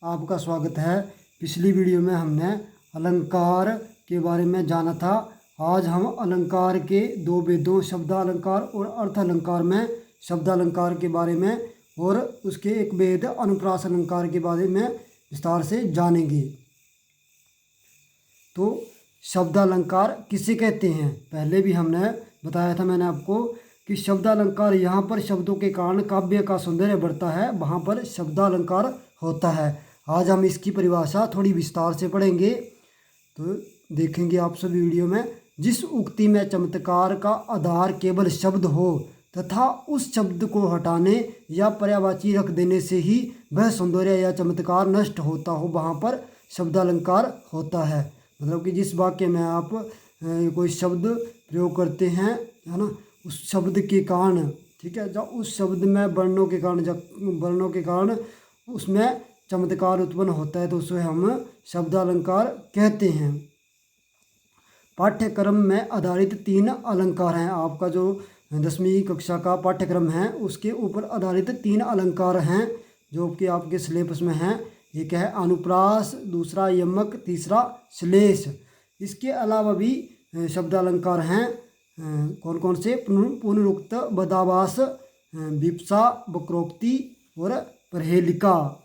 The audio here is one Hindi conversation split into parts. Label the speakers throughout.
Speaker 1: आपका स्वागत है। पिछली वीडियो में हमने अलंकार के बारे में जाना था। आज हम अलंकार के दो भेदों शब्दालंकार और अर्थ अलंकार में शब्दालंकार के बारे में और उसके एक भेद अनुप्रास अलंकार के बारे में विस्तार से जानेंगे। तो शब्दालंकार किसे कहते हैं, पहले भी हमने बताया था मैंने आपको कि शब्दालंकार यहाँ पर शब्दों के कारण काव्य का सौंदर्य बढ़ता है, वहाँ पर शब्दालंकार होता है। आज हम इसकी परिभाषा थोड़ी विस्तार से पढ़ेंगे, तो देखेंगे आप सभी वीडियो में। जिस उक्ति में चमत्कार का आधार केवल शब्द हो तथा उस शब्द को हटाने या पर्यायवाची रख देने से ही वह सौंदर्य या चमत्कार नष्ट होता हो, वहाँ पर शब्दालंकार होता है। मतलब कि जिस वाक्य में आप कोई शब्द प्रयोग करते हैं, है ना, उस शब्द के कारण, ठीक है, जब उस शब्द में वर्णों के कारण उसमें चमत्कार उत्पन्न होता है तो उसे हम शब्दालंकार कहते हैं। पाठ्यक्रम में आधारित 3 अलंकार हैं। आपका जो 10वीं कक्षा का पाठ्यक्रम है उसके ऊपर आधारित 3 अलंकार हैं जो कि आपके सिलेबस में हैं। एक है अनुप्रास, दूसरा यमक, तीसरा श्लेष। इसके अलावा भी शब्दालंकार हैं। कौन कौन से? पुनरुक्त, बदावास, विप्सा, वक्रोक्ति और प्रहेलिका।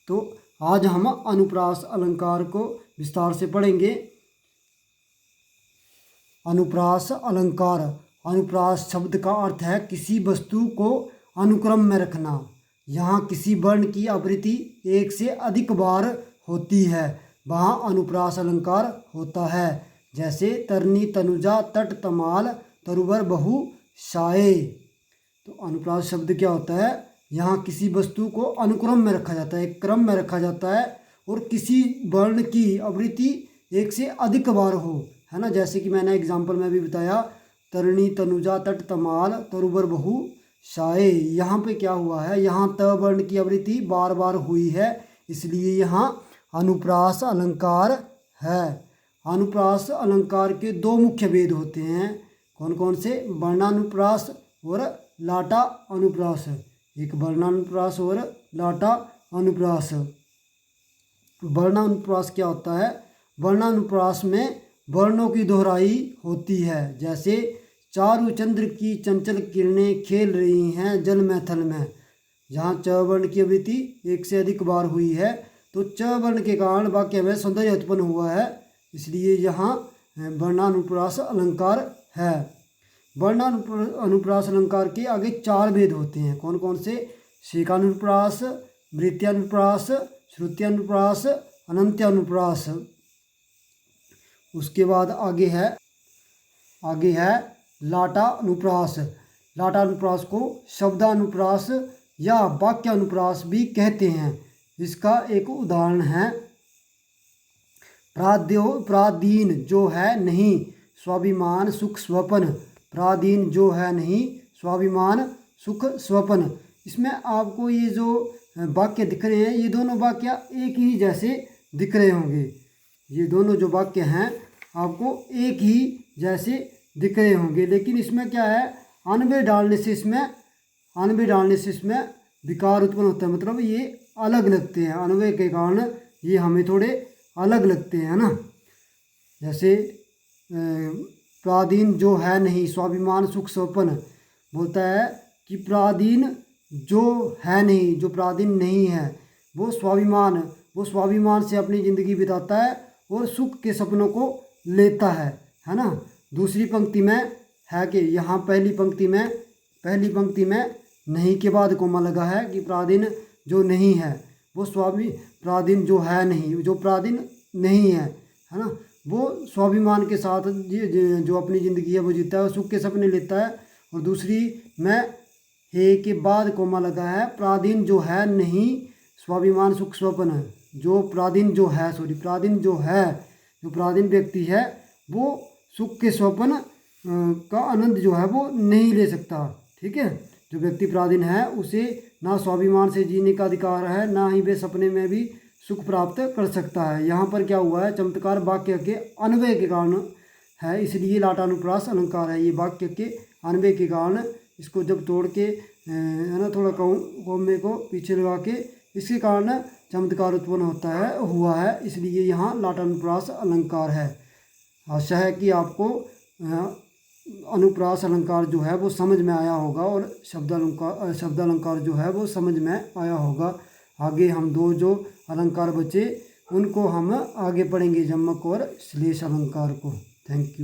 Speaker 1: तो आज हम अनुप्रास अलंकार को विस्तार से पढ़ेंगे। अनुप्रास अलंकार। अनुप्रास शब्द का अर्थ है किसी वस्तु को अनुक्रम में रखना। यहाँ किसी वर्ण की आवृत्ति एक से अधिक बार होती है, वहाँ अनुप्रास अलंकार होता है। जैसे तरनी, तनुजा, तट, तमाल, तरुवर, बहु, शाये। तो अनुप्रास शब्द क्या होता है? यहाँ किसी वस्तु को अनुक्रम में रखा जाता है, एक क्रम में रखा जाता है और किसी वर्ण की आवृत्ति एक से अधिक बार हो, है ना। जैसे कि मैंने एग्जाम्पल में भी बताया, तरणी, तनुजा, तट, तमाल, तरुवर, बहु, शाये। यहाँ पे क्या हुआ है? यहाँ त वर्ण की आवृत्ति बार बार हुई है, इसलिए यहाँ अनुप्रास अलंकार है। अनुप्रास अलंकार के 2 मुख्य भेद होते हैं। कौन कौन से? वर्णानुप्रास और लाटा अनुप्रास। एक वर्णानुप्रास और लाटा अनुप्रास। वर्णानुप्रास क्या होता है? वर्णानुप्रास में वर्णों की दोहराई होती है। जैसे चारु चंद्र की चंचल किरणें खेल रही हैं जल में थल में। जहाँ च वर्ण की आवृत्ति एक से अधिक बार हुई है तो च वर्ण के कारण वाक्य में सौंदर्य उत्पन्न हुआ है, इसलिए यहाँ वर्णानुप्रास अलंकार है। वर्णानुप्रास अलंकार के आगे 4 भेद होते हैं। कौन कौन से? शेकानुप्रास, वृत्त्यानुप्रास, श्रुत्यानुप्रास, अनंत्यानुप्रास। उसके बाद आगे है लाटा अनुप्रास। लाटा अनुप्रास को शब्दानुप्रास या वाक्यानुप्रास भी कहते हैं। इसका एक उदाहरण है प्रादीन जो है नहीं, स्वाभिमान, सुख, स्वपन। प्रादीन जो है नहीं, स्वाभिमान, सुख, स्वपन। इसमें आपको ये जो वाक्य दिख रहे हैं, ये दोनों वाक्य एक ही जैसे दिख रहे होंगे। ये दोनों जो वाक्य हैं आपको एक ही जैसे दिख रहे होंगे, लेकिन इसमें क्या है? अन्वय डालने से इसमें विकार उत्पन्न होता है। मतलब ये अलग लगते हैं, अन्वय के कारण ये हमें थोड़े अलग लगते हैं, ना। जैसे प्रादीन जो है नहीं, स्वाभिमान, सुख, स्वपन। बोलता है कि प्रादीन जो है नहीं, जो प्रादीन नहीं है, वो स्वाभिमान से अपनी ज़िंदगी बिताता है और सुख के सपनों को लेता है ना। दूसरी पंक्ति में है कि यहाँ पहली पंक्ति में नहीं के बाद कोमा लगा है कि प्रादीन जो नहीं है वो प्रादीन जो है नहीं, जो प्रादीन नहीं है ना, वो स्वाभिमान के साथ जो अपनी ज़िंदगी है वो जीता है, सुख के सपने लेता है। और दूसरी में हे के बाद कोमा लगा है, प्रादीन जो है नहीं, स्वाभिमान, सुख, स्वपन है। जो प्रादीन व्यक्ति है वो सुख के स्वपन का आनंद जो है वो नहीं ले सकता, ठीक है। जो व्यक्ति प्रादीन है उसे ना स्वाभिमान से जीने का अधिकार है, ना ही वे सपने में भी सुख प्राप्त कर सकता है। यहाँ पर क्या हुआ है? चमत्कार वाक्य के अन्वय के कारण है, इसलिए लाटानुप्रास अलंकार है। ये वाक्य के अन्वय के कारण, इसको जब तोड़ के है ना, थोड़ा कौमे को पीछे लगा के इसके कारण चमत्कार उत्पन्न हुआ है, इसलिए यहाँ लाट अनुप्रास अलंकार है। आशा है कि आपको अनुप्रास अलंकार जो है वो समझ में आया होगा और शब्द अलंकार जो है वो समझ में आया होगा। आगे हम दो जो अलंकार बचे उनको हम आगे पढ़ेंगे, जमक और श्लेष अलंकार को। Thank you.